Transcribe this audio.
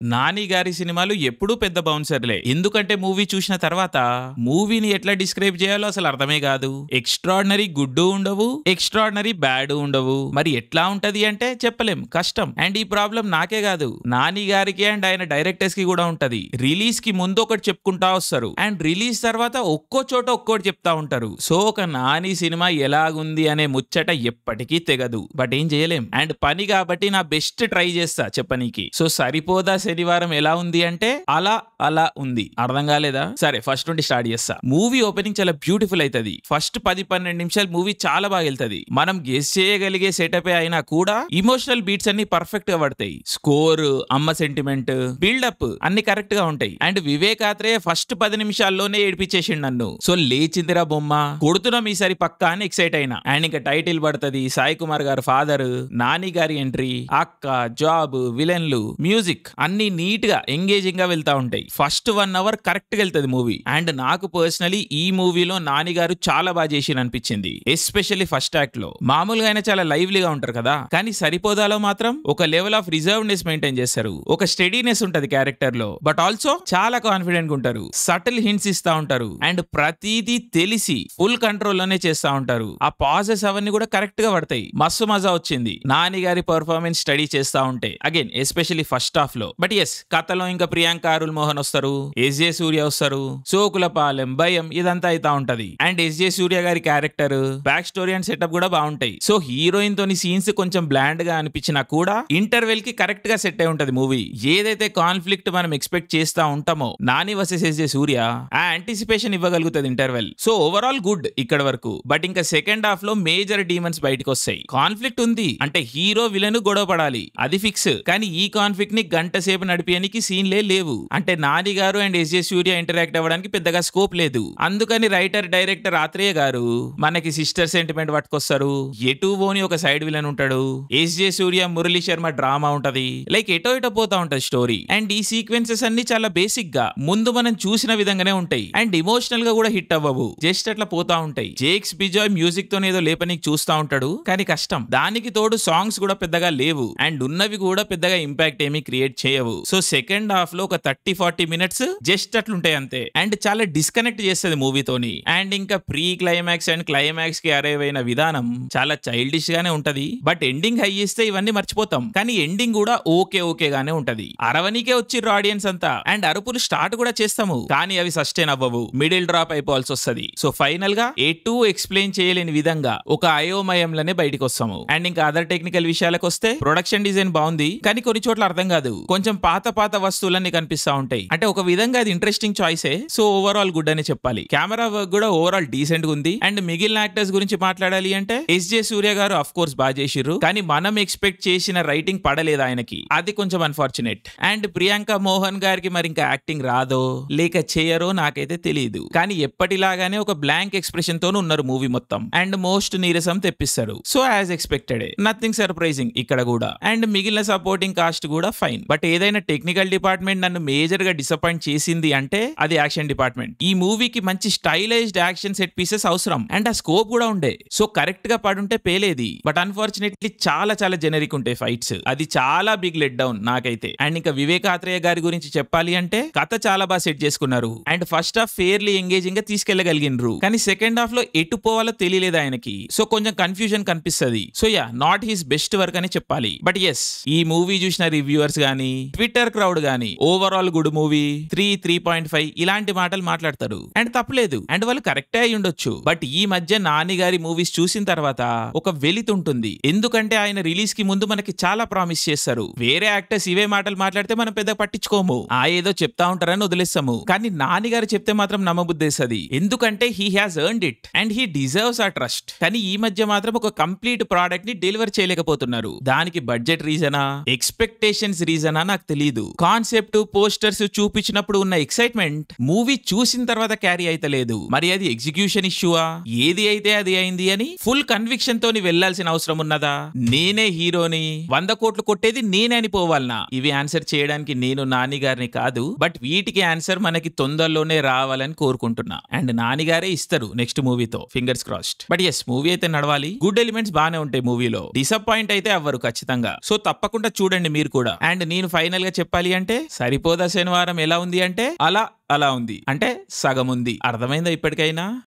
నాని గారి సినిమాలు ఎప్పుడూ పెద్ద బౌన్సర్లే. ఎందుకంటే మూవీ చూసిన తర్వాత మూవీని ఎట్లా డిస్క్రైబ్ చేయాలో అసలు అర్థమే కాదు. ఎక్స్ట్రాడినరీ గుడ్ ఉండవు, ఎక్స్ట్రాడినరీ బ్యాడ్ ఉండవు. మరి ఎట్లా ఉంటది అంటే చెప్పలేం, కష్టం. అండ్ ఈ ప్రాబ్లం నాకే కాదు, నాని గారికి అండ్ ఆయన డైరెక్టర్స్ కి కూడా ఉంటది. రిలీజ్ కి ముందు ఒకటి చెప్పుకుంటా వస్తారు అండ్ రిలీజ్ తర్వాత ఒక్కో చోట ఒక్కోటి చెప్తా ఉంటారు. సో ఒక నాని సినిమా ఎలాగుంది అనే ముచ్చట ఎప్పటికీ తెగదు. బట్ ఏం చేయలేం, అండ్ పని కాబట్టి నా బెస్ట్ ట్రై చేస్తా చెప్పనీకి. సో సరిపోదా శనివారం ఎలా ఉంది అంటే అలా అలా ఉంది. అర్థం కాలేదా? సరే ఫస్ట్ నుండి స్టార్ట్ చేస్తా. మూవీ ఓపెనింగ్ చాలా బ్యూటిఫుల్ అవుతుంది. ఫస్ట్ 10-12 నిమిషాలు మూవీ చాలా బాగా వెళ్తది. మనం గెస్ చేయగలిగే సెటప్ అయినా కూడా ఇమోషనల్ బీట్స్ అన్ని పర్ఫెక్ట్ గా పడతాయి. స్కోర్, అమ్మ సెంటిమెంట్, బిల్డప్ అన్ని కరెక్ట్ గా ఉంటాయి. అండ్ వివేక్ ఆత్రేయ ఫస్ట్ 10 నిమిషాల్లోనే ఏడిపించేసిండు నన్ను. సో లేచిందిరా బొమ్మ, కొడుతున్నాం ఈసారి పక్కా అని ఎక్సైట్ అయినా. అండ్ ఇంకా టైటిల్ పడుతుంది, సాయి కుమార్ గారు ఫాదర్, నాని గారి ఎంట్రీ, అక్క, జాబ్, విలన్లు, మ్యూజిక్ అన్ని నీట్ గా ఎంగేజింగ్ గా వెళ్తా ఉంటాయి. ఫస్ట్ 1 అవర్ కరెక్ట్ గా వెళ్తుంది మూవీ. అండ్ నాకు పర్సనలీ ఈ మూవీలో నాని గారు చాలా బాగా చేసి అనిపించింది. ఎస్పెషల్లీ ఫస్ట్ యాక్ట్ లో. మామూలుగా ఆయన చాలా లైవ్లీగా ఉంటారు కదా, కానీ సరిపోదాలో మాత్రం ఒక లెవెల్ ఆఫ్ రిజర్వ్నెస్ మెయింటైన్ చేస్తారు. ఒక స్టెడీనెస్ ఉంటది క్యారెక్టర్ లో, బట్ ఆల్సో చాలా కాన్ఫిడెంట్ గా ఉంటారు. సటిల్ హింట్స్ ఇస్తా ఉంటారు అండ్ ప్రతిదీ తెలిసి ఫుల్ కంట్రోల్ లోనే చేస్తా ఉంటారు. ఆ పాజెస్ అవన్నీ కూడా కరెక్ట్ గా పడతాయి. మస్తు మజా వచ్చింది నాని గారి పర్ఫార్మెన్స్ స్టడీ చేస్తా ఉంటే, అగైన్ ఎస్పెషల్లీ ఫస్ట్ హాఫ్ లో. బట్ ఎస్, కథలో ఇంకా ప్రియాంక అరుల్ మోహన్ వస్తారు, ఎస్జే సూర్య వస్తారు, సోకులపాలెం, భయం ఇదంతా అయితా ఉంటది. అండ్ ఎస్జే సూర్య గారి character, back story and setup కూడా బాగుంటాయి. సో హీరోయిన్ తోని సీన్స్ కొంచెం బ్లాండ్ గా అనిపించినా కూడా ఇంటర్వెల్ కి కరెక్ట్ గా సెట్ అయి ఉంటది మూవీ. ఏదైతే కాన్ఫ్లిక్ట్ మనం ఎక్స్పెక్ట్ చేస్తా ఉంటామో నాని వర్సెస్ ఎస్జే సూర్య, ఆ యాంటిసిపేషన్ ఇవ్వగలుగుతుంది ఇంటర్వెల్. సో ఓవరాల్ గుడ్ ఇక్కడ వరకు. బట్ ఇంకా సెకండ్ హాఫ్ లో మేజర్ డీమన్స్ బయటకు వస్తాయి. కాన్ఫ్లిక్ట్ ఉంది అంటే హీరో విలన్ గొడవ పడాలి, అది ఫిక్స్. కానీ ఈ కాన్ఫ్లిక్ట్ ని గంట సేపు నడిపేయడానికి సీన్లే లేవు. అంటే నాని గారు అండ్ ఎస్జే సూర్య ఇంటరాక్ట్ అవ్వడానికి పెద్దగా స్కోప్ లేదు. అందుకని రైటర్ డైరెక్టర్ ఆత్రేయ గారు మనకి సిస్టర్ సెంటిమెంట్ పట్టుకొస్తారు. ఎటు పోని ఒక సైడ్ విలన్ ఉంటాడు. ఎస్జే సూర్య, మురళీ శర్మ డ్రామా ఉంటది. లైక్ ఎటో పోతా ఉంటది స్టోరీ. అండ్ ఈ సీక్వెన్సెస్ అన్ని చాలా బేసిక్ గా ముందు మనం చూసిన విధంగానే ఉంటాయి. అండ్ ఎమోషనల్ గా కూడా హిట్ అవ్వవు, జస్ట్ అట్లా పోతా ఉంటాయి. జేక్స్ బిజాయ్ మ్యూజిక్ తో ఏదో లేపనికి చూస్తా ఉంటాడు, కానీ కష్టం. దానికి తోడు సాంగ్స్ కూడా పెద్దగా లేవు అండ్ ఉన్నవి కూడా పెద్దగా ఇంపాక్ట్ ఏమీ క్రియేట్ చేయవు. సో సెకండ్ హాఫ్ లో ఒక 30-40 మినిట్స్ జస్ట్ అట్లుంటాయి అంతే. అండ్ చాలా డిస్కనెక్ట్ చేస్తుంది మూవీతోని. అండ్ ఇంకా ప్రీ క్లైమాక్స్ అండ్ క్లైమాక్స్ కి అరైవ్ అయిన విధానం చాలా చైల్డిష్ గానే ఉంటది. బట్ ఎండింగ్ హై ఇస్తే ఇవన్నీ మర్చిపోతాం, కానీ ఎండింగ్ కూడా ఓకే గానే ఉంటది. అరవనికే వచ్చిర్రు ఆడియన్స్ అంతా. అండ్ అరుపులు స్టార్ట్ కూడా చేస్తాము, కానీ అవి సస్టైన్ అవ్వవు, మిడిల్ డ్రాప్ అయిపోవాల్సి వస్తుంది. సో ఫైనల్ గా ఎటు ఎక్స్ప్లెయిన్ చేయలేని విధంగా ఒక అయోమయంలోనే బయటకు వస్తాము. అండ్ ఇంకా అదర్ టెక్నికల్ విషయాలకు వస్తే ప్రొడక్షన్ డిజైన్ బాగుంది, కానీ కొన్ని చోట్ల అర్థం కాదు. కొంచెం పాత వస్తువులన్నీ కనిపిస్తా ఉంటాయి. అంటే ఒక విధంగా అది ఇంట్రెస్టింగ్ చాయిసే. సో ఓవరాల్ గుడ్ అని చెప్పాలి. కెమెరా వర్క్ కూడా ఓవరాల్ డీసెంట్ గా ఉంది. అండ్ మిగిలిన యాక్టర్స్ గురించి మాట్లాడాలి అంటే ఎస్జే సూర్య గారు ఆఫ్ కోర్స్ బాగా చేసిర్రు, కానీ మనం ఎక్స్పెక్ట్ చేసిన రైటింగ్ పడలేదు ఆయనకి, అది కొంచెం అన్ఫార్చునేట్. అండ్ ప్రియాంక మోహన్ గారికి మరి ఇంకా యాక్టింగ్ రాదో లేక చేయరో నాకైతే తెలియదు, కానీ ఎప్పటిలాగానే ఒక బ్లాంక్ ఎక్స్ప్రెషన్ తో ఉన్నారు మూవీ మొత్తం. అండ్ మోస్ట్ నీరసం తెప్పిస్తారు. So as expected, nothing surprising ఇక్కడ కూడా. అండ్ మిగిలిన సపోర్టింగ్ కాస్ట్ కూడా ఫైన్. బట్ ఏదైనా టెక్నికల్ డిపార్ట్మెంట్ నన్ను మేజర్ గా డిసప్పాయింట్ చేసింది అంటే అది యాక్షన్ డిపార్ట్మెంట్. ఈ మూవీకి మంచి స్టైలైజ్డ్ యాక్షన్ సెట్ పీసెస్ అవసరం అండ్ ఆ స్కోప్ కూడా ఉండే. సో కరెక్ట్ గా పడుంటే పేలేది. బట్ అన్ఫార్చునేట్లీ చాలా జెనరిక్ ఉంటాయి ఫైట్స్. అది చాలా బిగ్ లెట్ డౌన్ నాకైతే. అండ్ ఇంకా వివేక్ ఆత్రేయ గారి గురించి చెప్పాలి అంటే కథ చాలా బాగా సెట్ చేసుకున్నారు. And first half fairly engaging గా తీసుకెళ్లగలిగినరు, కానీ సెకండ్ హాఫ్ లో ఎటు పోవాలో తెలియలేదు ఆయనకి. సో కొంచెం కన్ఫ్యూజన్ కనిపిస్తుంది. So yeah, not his best work అని చెప్పాలి. బట్ ఎస్, ఈ మూవీ చూసిన రివ్యూవర్స్ గానీ ట్విట్టర్ క్రౌడ్ గానీ ఓవరాల్ గుడ్ మూవీ 3.5 ఇలాంటి మాటలు మాట్లాడతారు. అండ్ తప్పలేదు, అండ్ వాళ్ళు కరెక్టే అయి ఉండొచ్చు. బట్ ఈ మధ్య నాని గారి మూవీస్ చూసిన తర్వాత ఒక వెలితుంటుంది. ఎందుకంటే ఆయన రిలీజ్ కి ముందు మనకి చాలా ప్రామిస్ చేస్తారు. వేరే యాక్టర్స్ ఇవే మాటలు మాట్లాడితే మనం పెద్ద పట్టించుకోము, ఆ ఏదో చెప్తా ఉంటారని వదిలేస్తాము. కానీ నాని గారు చెప్తే మాత్రం నమ్మబుద్దేస్తుంది. ఎందుకంటే he has earned it and he deserves ఆ ట్రస్ట్. కానీ ఈ మధ్య మాత్రం ఒక కంప్లీట్ ప్రోడక్ట్ ని డెలివర్ చేయలేకపోతున్నారు. దానికి బడ్జెట్ రీజనా, ఎక్స్పెక్టేషన్స్ రీజనా నాకు తెలియదు. కాన్సెప్ట్, పోస్టర్స్ చూపించినప్పుడు ఉన్న ఎక్సైట్మెంట్ మూవీ చూసిన తర్వాత క్యారీ అయితే లేదు. మరి అది ఎగ్జిక్యూషన్ ఇష్యూవా, ఏది అయితే అది అయింది అని ఫుల్ కన్విక్షన్ తోని వెళ్లాల్సిన అవసరం ఉన్నదా? నేనే హీరోని, 100 కోట్లు కొట్టేది నేనే అని పోవాలనా? ఇవి ఆన్సర్ చేయడానికి నేను నాని గారిని కాదు. బట్ వీటికి ఆన్సర్ మనకి తొందరలోనే రావాలని కోరుకుంటున్నా. అండ్ నాని గారే ఇస్తారు నెక్స్ట్ మూవీతో, fingers crossed. But yes, movie అయితే నడవాలి. గుడ్ ఎలిమెంట్స్ బానే ఉంటాయి మూవీలో. డిసప్పాయింట్ అయితే అవ్వరు ఖచ్చితంగా. సో తప్పకుండా చూడండి మీరు కూడా. అండ్ నేను ఫైనల్ ఫైనల్ గా చెప్పాలి అంటే సరిపోదా శనివారం ఎలా ఉంది అంటే అలా ఉంది, అంటే సగం ఉంది. అర్థమైందా ఇప్పటికైనా?